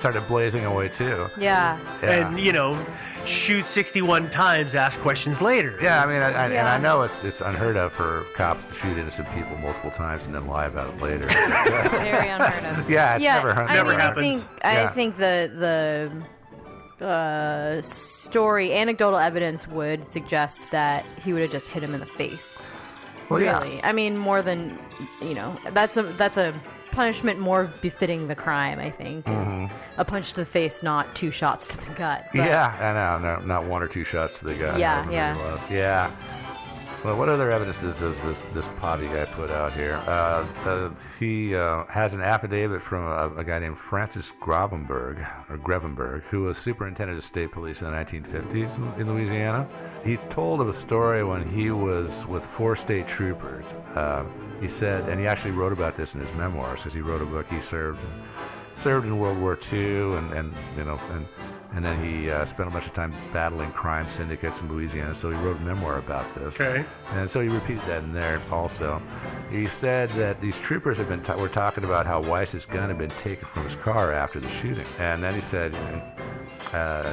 started blazing away too. Yeah. And, shoot 61 times, ask questions later. Yeah, I mean, and I know it's unheard of for cops to shoot innocent people multiple times and then lie about it later. Very unheard of. Yeah, it's never happens. I think the anecdotal evidence would suggest that he would have just hit him in the face. Well, really. yeah. I mean, more than, that's a punishment more befitting the crime, I think. Is a punch to the face, not 2 shots to the gut. But yeah, I know. No, not 1 or 2 shots to the gut. Yeah. So what other evidence does this Pavi guy put out here? He has an affidavit from a guy named Francis Grevenberg, who was superintendent of state police in the 1950s in Louisiana. He told of a story when he was with 4 state troopers. He said, and he actually wrote about this in his memoirs, because he wrote a book. He served in World War II, and then he spent a bunch of time battling crime syndicates in Louisiana, so he wrote a memoir about this. Okay. And so he repeated that in there also. He said that these troopers were talking about how Weiss's gun had been taken from his car after the shooting. And then he said,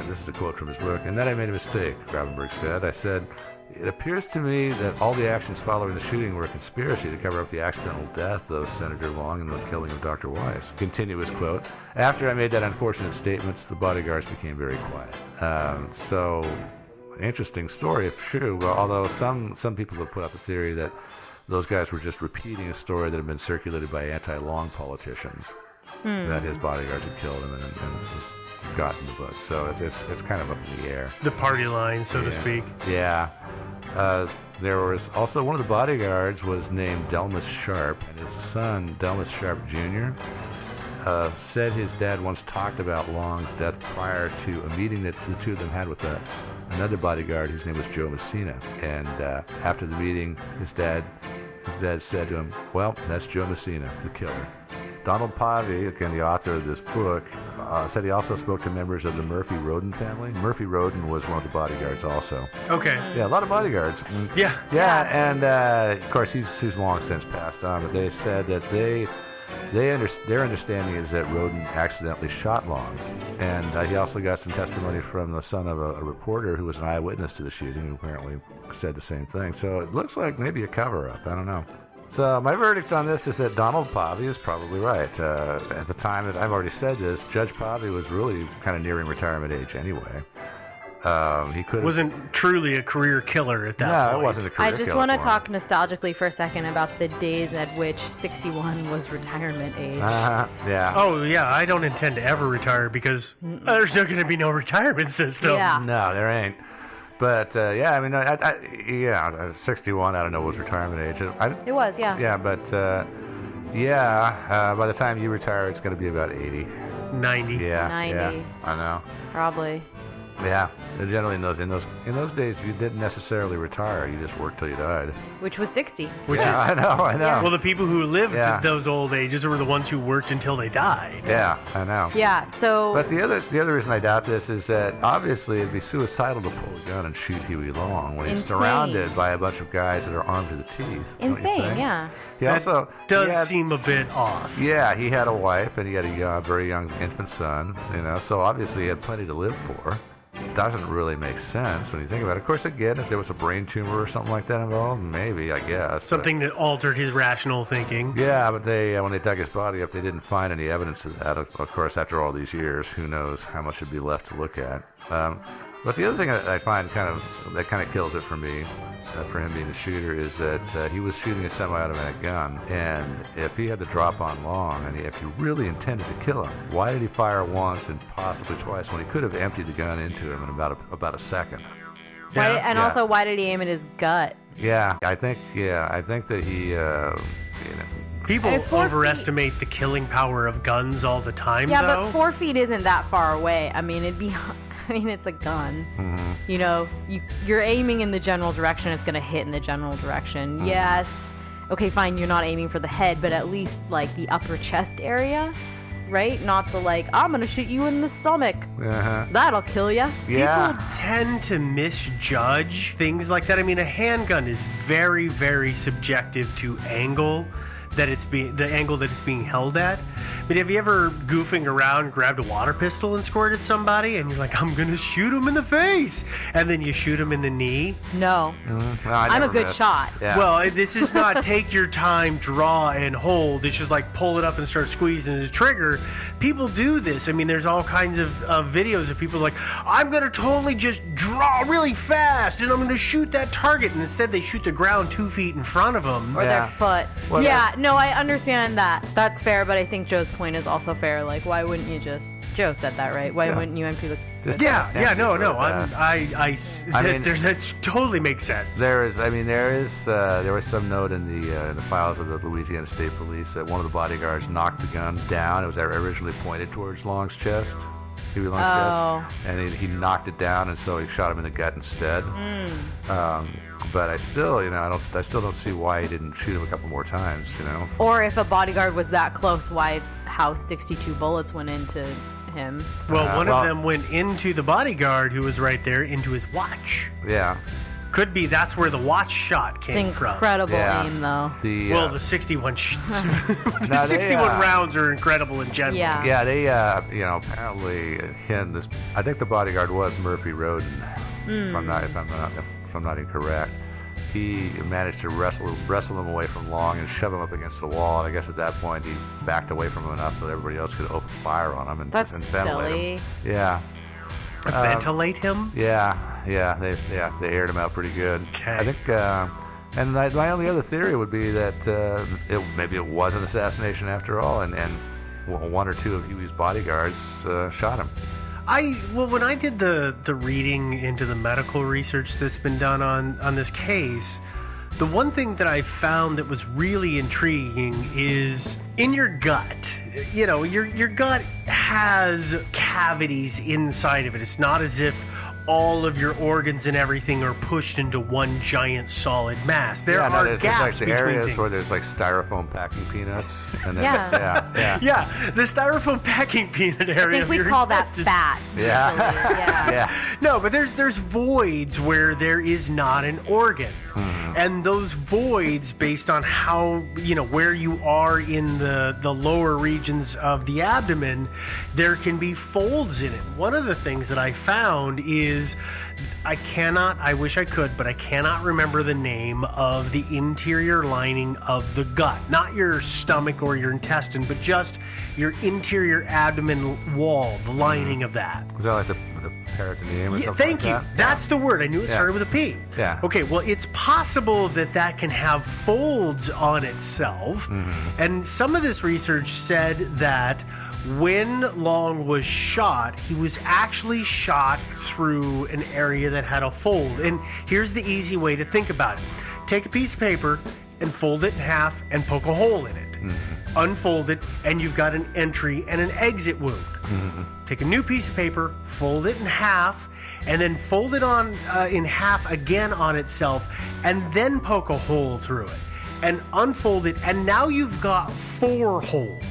this is a quote from his book, "And then I made a mistake," Gravenberg said. "I said, it appears to me that all the actions following the shooting were a conspiracy to cover up the accidental death of Senator Long and the killing of Dr. Weiss." Continuous quote. "After I made that unfortunate statement, the bodyguards became very quiet." So, interesting story if true, although some people have put up a theory that those guys were just repeating a story that had been circulated by anti-Long politicians, that his bodyguards had killed him and got in the book. So it's kind of up in the air. The party line, so to speak. Yeah. There was also one of the bodyguards was named Delmas Sharp, and his son, Delmas Sharp Jr., said his dad once talked about Long's death prior to a meeting that the two of them had with another bodyguard whose name was Joe Messina. And after the meeting, his dad said to him, "Well, that's Joe Messina, the killer." Donald Pavi, again the author of this book, said he also spoke to members of the Murphy-Roden family. Murphy-Roden was one of the bodyguards also. Okay. Yeah, a lot of bodyguards. Yeah. Yeah, and of course he's long since passed on, but they said that their understanding is that Roden accidentally shot Long. And he also got some testimony from the son of a reporter who was an eyewitness to the shooting, who apparently said the same thing. So it looks like maybe a cover-up. I don't know. So my verdict on this is that Donald Pavi is probably right. At the time, as I've already said this, Judge Pavi was really kind of nearing retirement age anyway. He wasn't truly a career killer at that point. No, it wasn't a career killer. I just want to talk nostalgically for a second about the days at which 61 was retirement age. Yeah. Oh, yeah, I don't intend to ever retire because there's not going to be no retirement system. Yeah. No, there ain't. But, yeah, I mean, 61, I don't know, was retirement age. It was, yeah. Yeah, but, by the time you retire, it's going to be about 80. 90. Yeah. 90. Yeah, I know. Probably. Yeah, and generally in those days, you didn't necessarily retire. You just worked till you died. Which was 60. I know. Yeah. Well, the people who lived at those old ages were the ones who worked until they died. Yeah, I know. Yeah, so... But the other reason I doubt this is that obviously it'd be suicidal to pull a gun and shoot Huey Long when he's surrounded by a bunch of guys that are armed to the teeth. Insane, yeah. He also does seem a bit off. Yeah, he had a wife and he had a very young infant son, so obviously he had plenty to live for. Doesn't really make sense when you think about it. Of course, again, if there was a brain tumor or something like that involved, maybe, I guess. Something that altered his rational thinking. Yeah, but when they dug his body up, they didn't find any evidence of that. Of course, after all these years, who knows how much would be left to look at. But the other thing that I find kind of kills it for me, for him being a shooter, is that he was shooting a semi-automatic gun, and if he had to drop on Long, and if he really intended to kill him, why did he fire once and possibly twice when he could have emptied the gun into him in about a second? Also, why did he aim at his gut? Yeah, I think that he, People overestimate the killing power of guns all the time, Yeah, though. but 4 feet isn't that far away. I mean, it's a gun. Mm-hmm. You're aiming in the general direction, it's going to hit in the general direction. Mm-hmm. Yes. Okay, fine, you're not aiming for the head, but at least, the upper chest area, right? Not the, I'm going to shoot you in the stomach. Uh-huh. That'll kill you. Yeah. People tend to misjudge things like that. I mean, a handgun is very, very subjective to angle. that the angle that it's being held at. But have you ever goofing around, grabbed a water pistol and squirted somebody, and you're like, I'm gonna shoot him in the face, and then you shoot him in the knee? No. No, I'm a good shot. Yeah. Well, this is not take your time, draw, and hold. It's just like pull it up and start squeezing the trigger. People do this. I mean, there's all kinds of videos of people like, I'm going to totally just draw really fast, and I'm going to shoot that target. And instead, they shoot the ground 2 feet in front of them. Or Yeah. their foot. Well, yeah, no, I understand that. That's fair, but I think Joe's point is also fair. Like, why wouldn't you just... Joe said that, right? Why Yeah. wouldn't you empty the... Yeah, no. mean- That totally makes sense. There was some note in the files of the Louisiana State Police that one of the bodyguards knocked the gun down. It was originally pointed towards Long's chest, Huey Long's chest, and he knocked it down, and so he shot him in the gut instead. But I still, I still don't see why he didn't shoot him a couple more times. Or if a bodyguard was that close, how 62 bullets went into him. Well, one of them went into the bodyguard who was right there, into his watch. Yeah. Could be that's where the watch shot It's came from. incredible Yeah. aim, though. The 61 the 61 rounds are incredible in general. Yeah. Yeah, they, apparently him. I think the bodyguard was Murphy Roden, if I'm not incorrect. He managed to wrestle him away from Long and shove him up against the wall. And I guess at that point he backed away from him enough so that everybody else could open fire on him and That's ventilate silly. him. Yeah. Ventilate him? Yeah, they aired him out pretty good. Okay. I think, and my only other theory would be that maybe it was an assassination after all, and one or two of Huey's bodyguards shot him. When I did the reading into the medical research that's been done on this case, the one thing that I found that was really intriguing is in your gut. Your gut has cavities inside of it. It's not as if all of your organs and everything are pushed into one giant solid mass. There are there's gaps like the between areas things. where there's like styrofoam packing peanuts. And then, Yeah. Yeah, the styrofoam packing peanut area. I think of we your call that intestines. fat. Yeah. usually. Yeah. Yeah. No, but there's voids where there is not an organ. And those voids, based on how, where you are in the lower regions of the abdomen, there can be folds in it. One of the things that I found is I wish I could, but I cannot remember the name of the interior lining of the gut. Not your stomach or your intestine, but just your interior abdomen wall, the lining of that. Is that like the peritoneum or Yeah, something thank like you. that? That's the word. I knew it Yeah. started with a P. Yeah. Okay, well, it's possible that can have folds on itself. And some of this research said that when Long was shot, he was actually shot through an area that had a fold. And here's the easy way to think about it. Take a piece of paper and fold it in half and poke a hole in it. Unfold it, and you've got an entry and an exit wound. Take a new piece of paper, fold it in half, and then fold it on in half again on itself, and then poke a hole through it, and unfold it, and now you've got 4 holes.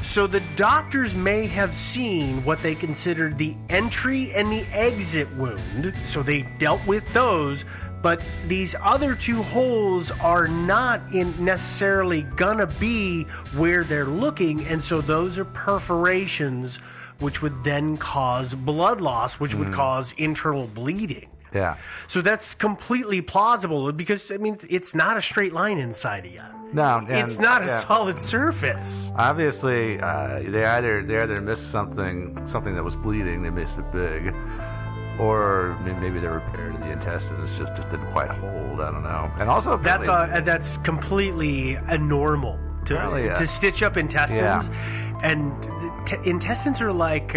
So the doctors may have seen what they considered the entry and the exit wound, so they dealt with those. But these other 2 holes are not necessarily gonna be where they're looking, and so those are perforations, which would then cause blood loss, which would cause internal bleeding. Yeah. So that's completely plausible because, it's not a straight line inside of you. No, and, It's not a solid surface. Obviously, they either missed something that was bleeding. They missed it big, or maybe the repair to the intestines just didn't quite hold. I don't know. And also, That's completely abnormal to stitch up intestines. Yeah. And intestines are like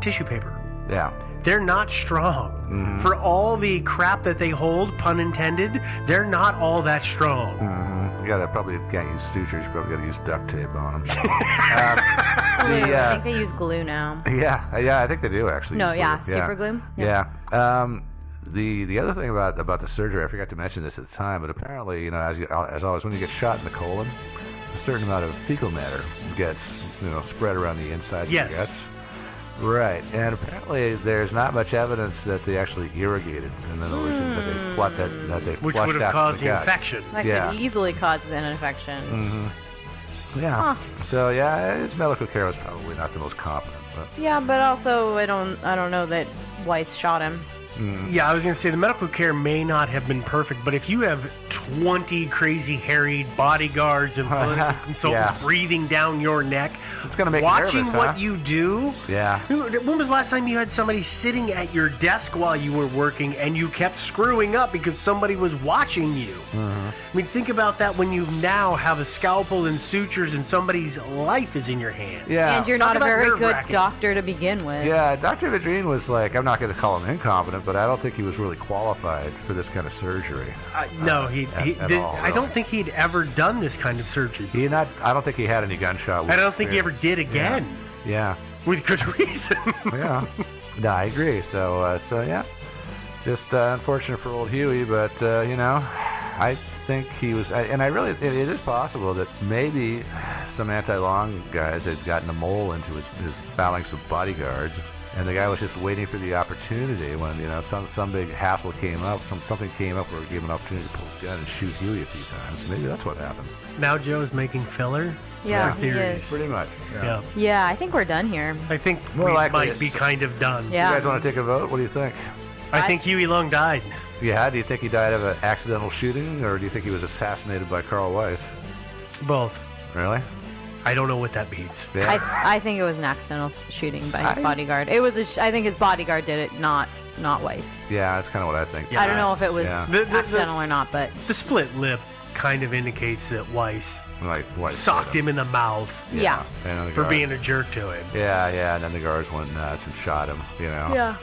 tissue paper. Yeah. They're not strong. For all the crap that they hold, pun intended, they're not all that strong. You probably can't use sutures. You probably got to use duct tape on them. Glue. I think they use glue now. Yeah, I think they do actually. No, use yeah, glue. super glue. Yeah. The other thing about the surgery, I forgot to mention this at the time, but apparently, as always, when you get shot in the colon, a certain amount of fecal matter gets spread around the inside of the guts. Right, and apparently there's not much evidence that they actually irrigated, in other words, that they flushed Which out would have caused the gut. the infection. That could easily cause an infection. Yeah. Huh. So yeah, his medical care was probably not the most competent, but Yeah, but also I don't know that Weiss shot him. Yeah, I was going to say the medical care may not have been perfect, but if you have 20 crazy, harried bodyguards and political consultants Yeah. breathing down your neck, it's gonna make you watching nervous, what huh? you do. Yeah. When was the last time you had somebody sitting at your desk while you were working and you kept screwing up because somebody was watching you? I mean, think about that when you now have a scalpel and sutures and somebody's life is in your hand. Yeah. And you're Talk not a about very good nerve-wracking. doctor to begin with. Yeah, Dr. Vidrine was like, I'm not going to call him incompetent, but I don't think he was really qualified for this kind of surgery. No, at all, I don't really. think he'd ever done this kind of surgery. I don't think he had any gunshot wounds. I don't think he ever did again. Yeah. With good reason. Yeah. No, I agree. So yeah. Just unfortunate for old Huey, but, I think he was, and I really, it is possible that maybe some anti-Long guys had gotten a mole into his phalanx of bodyguards, and the guy was just waiting for the opportunity when, some big hassle came up, something came up where he gave him an opportunity to pull his gun and shoot Huey a few times. Maybe that's what happened. Now Joe's making filler. Yeah, for he theories. is. Pretty much. Yeah. Yeah, I think we're done here. I think More we likely might it's- be kind of done. Yeah. You guys want to take a vote? What do you think? I think Huey Long died. Yeah, do you think he died of an accidental shooting, or do you think he was assassinated by Carl Weiss? Both. Really? I don't know what that means. Yeah. I think it was an accidental shooting by his I- bodyguard. It was. I think his bodyguard did it, not Weiss. Yeah, that's kind of what I think. I don't know if it was Yeah. accidental or not, but The split lip kind of indicates that Weiss Like Weiss socked him in the mouth yeah. And then the for guard- being a jerk to him. Yeah, and then the guards went nuts and shot him, Yeah.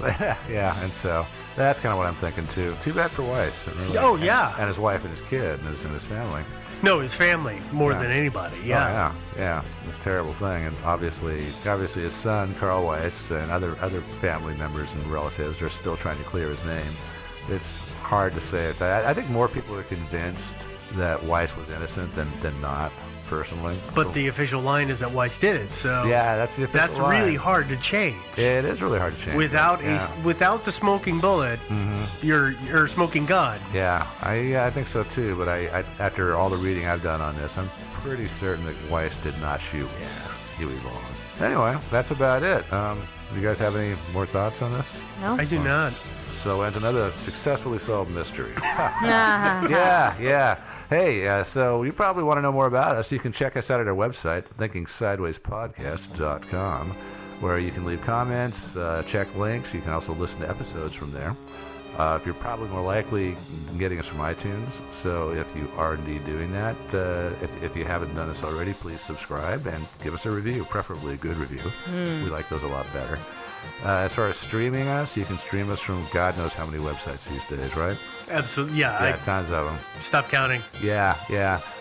Yeah, and so that's kind of what I'm thinking too. Too bad for Weiss. Really. Oh, yeah. And his wife and his kid and his family. No, his family more Yeah. than anybody. Oh, Yeah. yeah. It's a terrible thing, and obviously his son Carl Weiss and other family members and relatives are still trying to clear his name. It's hard to say it. I think more people are convinced that Weiss was innocent than not, personally. But the official line is that Weiss did it. So yeah, that's the official that's line. really hard to change. It is really hard to change. Without yeah. without the smoking bullet, your smoking gun. Yeah, I think so too. But I after all the reading I've done on this, I'm pretty certain that Weiss did not shoot Huey Long. Anyway, that's about it. You guys have any more thoughts on this? No. I do not. So ends another successfully solved mystery. Nah. Yeah. Hey, so you probably want to know more about us. You can check us out at our website, thinkingsidewayspodcast.com, where you can leave comments, check links. You can also listen to episodes from there. If you're probably more likely getting us from iTunes, so if you are indeed doing that, if you haven't done this already, please subscribe and give us a review, preferably a good review. We like those a lot better. As far as streaming us, you can stream us from God knows how many websites these days, right? Absolutely. Yeah. Yeah, tons of them. Stop counting. Yeah.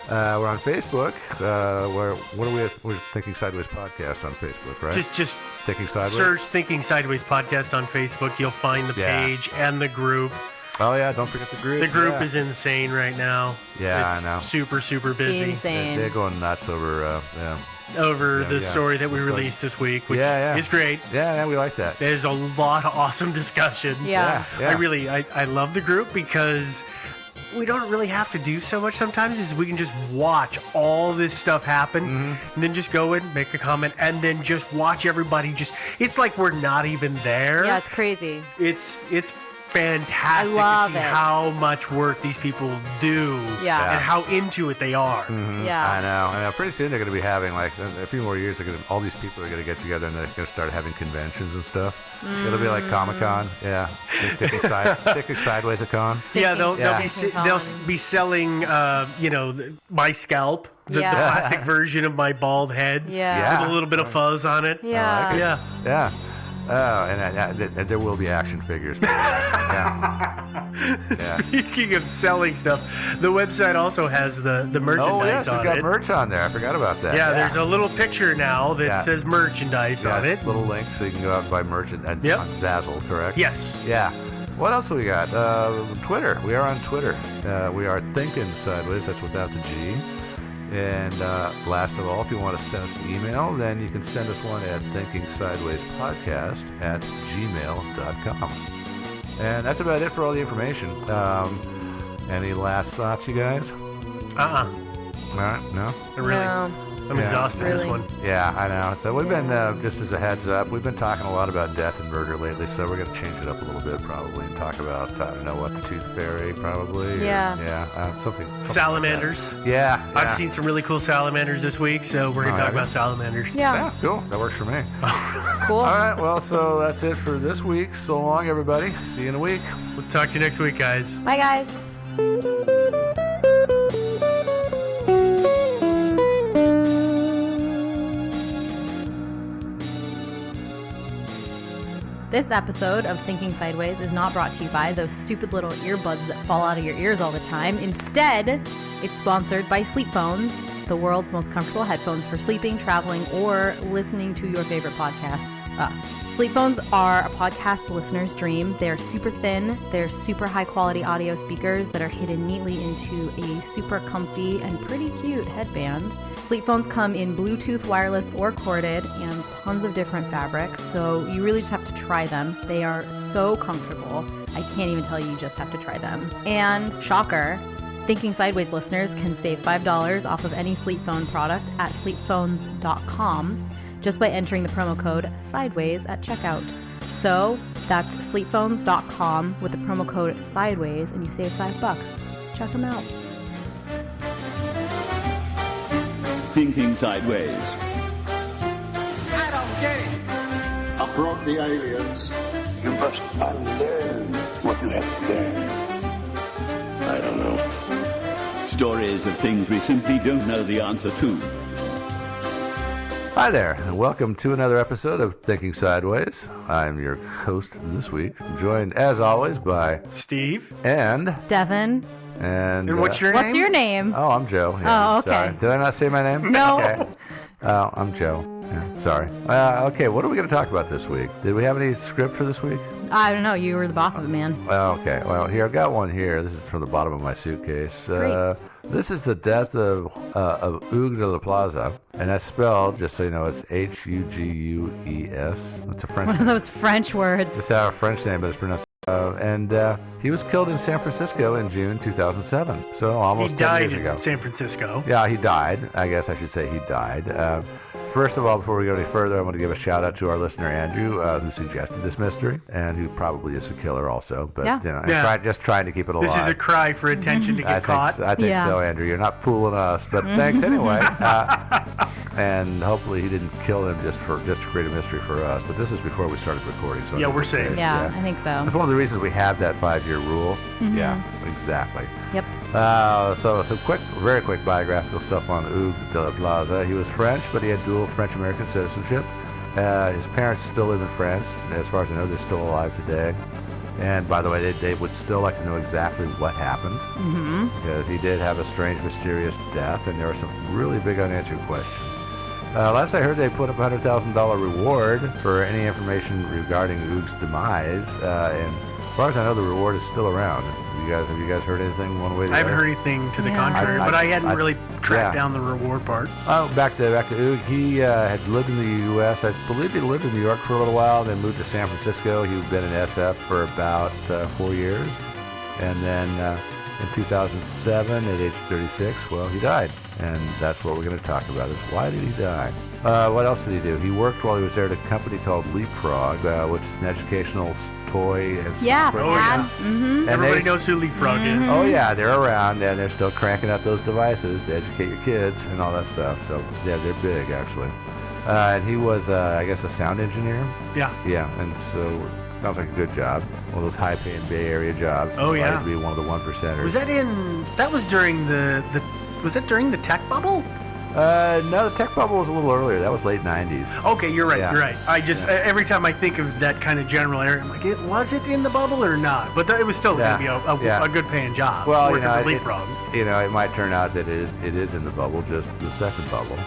We're on Facebook. We're Thinking Sideways Podcast on Facebook, right? Just Thinking Sideways. search Thinking Sideways Podcast on Facebook. You'll find the Yeah. page and the group. Oh yeah, don't forget the group. The group yeah. is insane right now. Yeah, It's I know. super busy Insane. They're going nuts over. over the yeah. story that we It's like- released this week, which Yeah. is great. Yeah, we like that. There's a lot of awesome discussion. Yeah. Yeah. I love the group because we don't really have to do so much sometimes. Is we can just watch all this stuff happen and then just go in, make a comment, and then just watch everybody it's like we're not even there. Yeah, it's crazy. It's fantastic I love to see it. how much work these people do Yeah. and how into it they are. Yeah. I know. Pretty soon they're going to be having a few more years. All these people are going to get together and they're going to start having conventions and stuff. It'll be like Comic-Con. Yeah, Thinking Sideways a con. Yeah, they'll Yeah. they'll be selling my scalp, the Yeah. plastic version of my bald head, Yeah. with a little bit of fuzz on it. Yeah. Yeah. Oh, and there will be action figures. Yeah. Speaking of selling stuff, the website also has the merchandise Oh yes, on we've got it. merch on there. I forgot about that. Yeah, there's a little picture now that Yeah. says merchandise on it. Little link so you can go out and buy merch and Yep. on Zazzle, correct? Yes. Yeah. What else do we got? Twitter. We are on Twitter. We are Thinking Sideways. That's without the G. And last of all, if you want to send us an email, then you can send us one at thinkingsidewayspodcast@gmail.com. And that's about it for all the information. Any last thoughts, you guys? Uh-uh. All right, no? Really. No. I'm Yeah. exhausted this Really? one. Yeah, I know. So we've been, just as a heads up, we've been talking a lot about death and murder lately, so we're going to change it up a little bit probably and talk about, I don't know what, the tooth fairy probably? Yeah. Something Salamanders. Like that. Yeah. I've seen some really cool salamanders this week, so we're going Oh, to talk have you? about salamanders. Yeah. Cool. That works for me. Cool. All right, well, so that's it for this week. So long, everybody. See you in a week. We'll talk to you next week, guys. Bye, guys. This episode of Thinking Sideways is not brought to you by those stupid little earbuds that fall out of your ears all the time. Instead, it's sponsored by Sleep Phones, the world's most comfortable headphones for sleeping, traveling, or listening to your favorite podcast, us. Sleep Phones are a podcast listener's dream. They're super thin, they're super high quality audio speakers that are hidden neatly into a super comfy and pretty cute headband. Sleep Phones come in Bluetooth, wireless, or corded, and tons of different fabrics, so you really just have to try them. They are so comfortable. I can't even tell you just have to try them. And shocker, Thinking Sideways listeners can save $5 off of any Sleep Phone product at sleepphones.com just by entering the promo code SIDEWAYS at checkout. So that's sleepphones.com with the promo code SIDEWAYS and you save $5. Check them out. Thinking Sideways. I don't get it. I brought the aliens. You must unlearn what you have learned. I don't know. Stories of things we simply don't know the answer to. Hi there, and welcome to another episode of Thinking Sideways. I'm your host this week, joined as always by Steve. and Devin, and what's your name? what's your name? Oh, I'm Joe. Yeah, Oh, okay. Sorry. Did I not say my name? No. Okay. Oh, I'm Joe. Yeah, sorry. Okay, what are we going to talk about this week? Did we have any script for this week? I don't know. You were the boss of it, man. Well, okay. Well, here, I've got one here. This is from the bottom of my suitcase. Great. This is the death of Hugues de la Plaza, and that's spelled, just so you know, it's Hugues. It's a French One of name. those French words. It's a French name, but it's pronounced. And he was killed in San Francisco in June 2007. So almost He 10 died years in ago. San Francisco. Yeah, he died. I guess I should say he died. First of all, before we go any further, I want to give a shout out to our listener Andrew, who suggested this mystery, and who probably is a killer also. But Yeah. you know, Yeah. just trying to keep it alive. This is a cry for attention to get caught. I think Yeah. so, Andrew. You're not fooling us, but thanks anyway. And hopefully he didn't kill him just to create a mystery for us. But this is before we started recording, so I Yeah, think we're safe. Yeah, I think so. That's one of the reasons we have that 5-year rule. Yeah, exactly. Yep. So very quick biographical stuff on Hugues de la Plaza. He was French, but he had dual French-American citizenship. His parents still live in France. As far as I know, they're still alive today. And by the way, they would still like to know exactly what happened, because he did have a strange, mysterious death, and there were some really big unanswered questions. Last I heard, they put up a $100,000 reward for any information regarding Hugues' demise, and as far as I know, the reward is still around. Have you guys heard anything one way or the I other? haven't heard anything to the Yeah. contrary, but I hadn't really tracked yeah. down the reward part. Oh, back to Hugues. He had lived in the U.S. I believe he lived in New York for a little while, then moved to San Francisco. He'd been in SF for about 4 years, and then in 2007, at age 36, well, he died, and that's what we're going to talk about: is why did he die? What else did he do? He worked while he was there at a company called Leapfrog, which is an educational toy and Yeah. software. Oh, yeah. Mm-hmm. And Everybody they- knows who Leapfrog is. Oh yeah, they're around and they're still cranking out those devices to educate your kids and all that stuff. So yeah, they're big actually. And he was, I guess, a sound engineer. Yeah. Yeah, and so sounds like a good job. One of those high-paying Bay Area jobs. Oh, yeah. To be one of the 1%ers. That was during was that during the tech bubble? No, the tech bubble was a little earlier. That was late 90s. Okay, you're right. Yeah. You're right. I just every time I think of that kind of general area, I'm like, was it in the bubble or not? But it was still going to be Yeah. a good paying job. Well, working for it, Leapfrog. it might turn out that it is in the bubble, just the second bubble.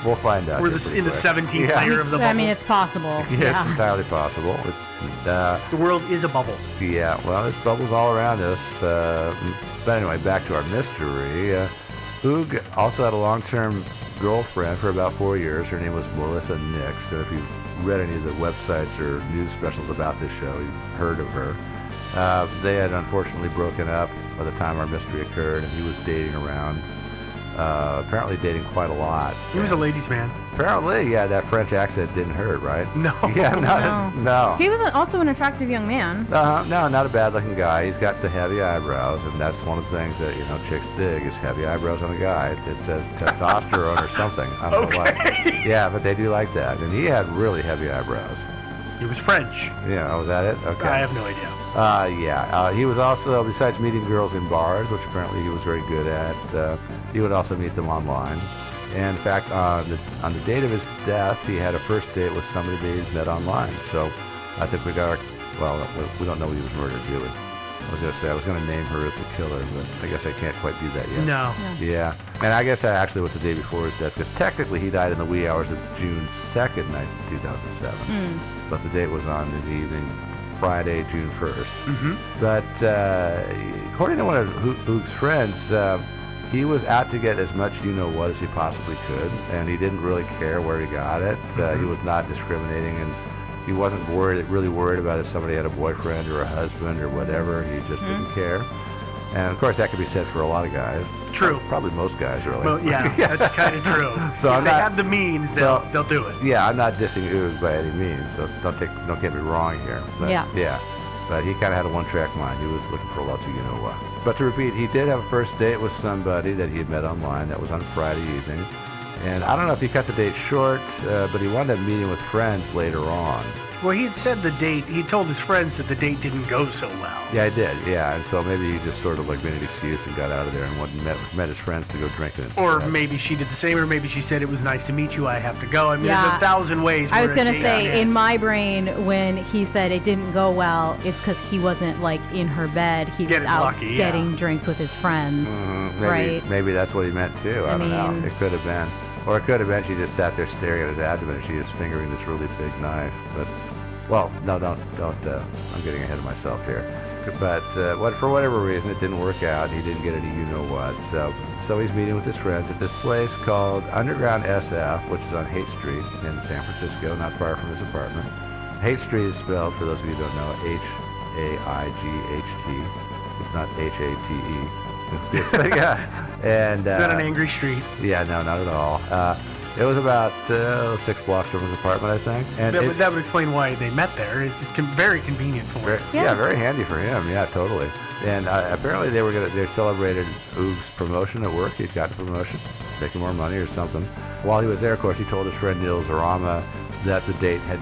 We'll find out. We're here pretty in the quick. 17th Yeah. layer of the bubble. I mean, it's possible. Yeah, it's entirely possible. It's the world is a bubble. yeah, well, there's bubbles all around us. But anyway, back to our mystery. Hugues also had a long-term girlfriend for about 4 years. Her name was Melissa Nix. And if you've read any of the websites or news specials about this show, you've heard of her. They had unfortunately broken up by the time our mystery occurred, and he was dating around apparently dating quite a lot. He was a ladies' man. Apparently, yeah, that French accent didn't hurt, right? No. Yeah, no. He was also an attractive young man. No, not a bad-looking guy. He's got the heavy eyebrows, and that's one of the things that chicks dig is heavy eyebrows on a guy. It says testosterone or something. I don't know why. Yeah, but they do like that, and he had really heavy eyebrows. He was French. Yeah, was that it? Okay. I have no idea. He was also, besides meeting girls in bars, which apparently he was very good at, he would also meet them online. And in fact, on the date of his death, he had a first date with somebody that he'd met online. So I think we don't know he was murdered, do we? I was going to name her as the killer, but I guess I can't quite do that yet. No. Yeah. And I guess that actually was the day before his death, because technically he died in the wee hours of June 2nd, 2007. But the date was on the evening, Friday, June 1st. Mm-hmm. But according to one of Hoog's friends, he was out to get as much you-know-what as he possibly could, and he didn't really care where he got it. He was not discriminating, and he wasn't really worried about if somebody had a boyfriend or a husband or whatever. He just didn't care. And of course, that could be said for a lot of guys. True. Probably most guys, really. Well, yeah, that's kind of true. So if they have the means, they'll do it. Yeah, I'm not dissing Oog by any means, so don't get me wrong here. But, yeah. But he kind of had a one-track mind. He was looking for lots of you-know-what. But to repeat, he did have a first date with somebody that he had met online. That was on Friday evening. And I don't know if he cut the date short, but he wound up meeting with friends later on. Well, he had said the date, he told his friends that the date didn't go so well. Yeah, he did, yeah. And so maybe he just sort of like made an excuse and got out of there and went and met his friends to go drinking. Or maybe she did the same, or maybe she said, it was nice to meet you, I have to go. I mean, there's 1,000 ways. I was going to say, in my brain, when he said it didn't go well, it's because he wasn't like in her bed. He was out getting drinks with his friends, right? Maybe that's what he meant too. I don't know. It could have been. Or it could have been she just sat there staring at his abdomen and she was fingering this really big knife. But, well, no, don't. I'm getting ahead of myself here. But for whatever reason, it didn't work out. He didn't get any you-know-what. So he's meeting with his friends at this place called Underground SF, which is on Haight Street in San Francisco, not far from his apartment. Haight Street is spelled, for those of you who don't know, H-A-I-G-H-T. It's not H-A-T-E. And is that an angry street? Yeah, no, not at all. It was about 6 blocks from his apartment, I think. And that would explain why they met there. It's just very convenient for him. Yeah, very handy for him. Yeah, totally. And apparently they celebrated Oog's promotion at work. He'd gotten a promotion, making more money or something. While he was there, of course, he told his friend Neil Zarama that the date had